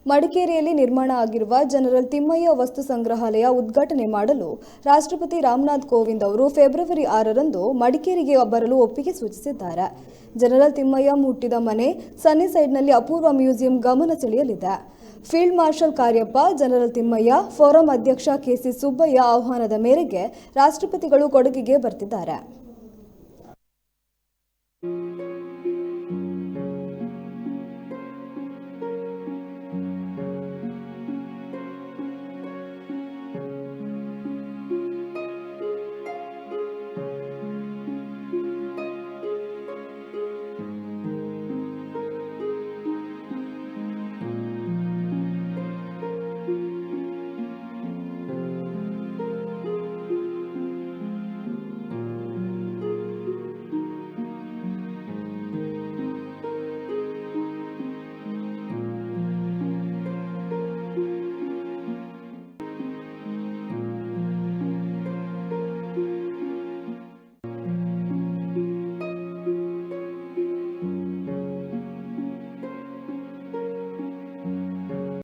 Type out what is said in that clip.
ಮಡಿಕೇರಿಯಲ್ಲಿ ನಿರ್ಮಾಣ ಆಗಿರುವ ಜನರಲ್ ತಿಮ್ಮಯ್ಯ ವಸ್ತು ಸಂಗ್ರಹಾಲಯ ಉದ್ಘಾಟನೆ ಮಾಡಲು ರಾಷ್ಟ್ರಪತಿ ರಾಮನಾಥ್ ಕೋವಿಂದ್ ಅವರು ಫೆಬ್ರವರಿ 6ರಂದು ಮಡಿಕೇರಿಗೆ ಬರಲು ಒಪ್ಪಿಗೆ ಸೂಚಿಸಿದ್ದಾರೆ. ಜನರಲ್ ತಿಮ್ಮಯ್ಯ ಹುಟ್ಟಿದ ಮನೆ ಸನ್ನಿಸೈಡ್ನಲ್ಲಿ ಅಪೂರ್ವ ಮ್ಯೂಸಿಯಂ ಗಮನ ಸೆಳೆಯಲಿದೆ. Field marshal Cariappa, general Thimayya, forum ಅಧ್ಯಕ್ಷ ಕೆಸಿ ಸುಬ್ಬಯ್ಯ ಆಹ್ವಾನದ ಮೇರೆಗೆ ರಾಷ್ಟ್ರಪತಿಗಳು ಕೊಡಗಿಗೆ ಬರ್ತಿದ್ದಾರೆ.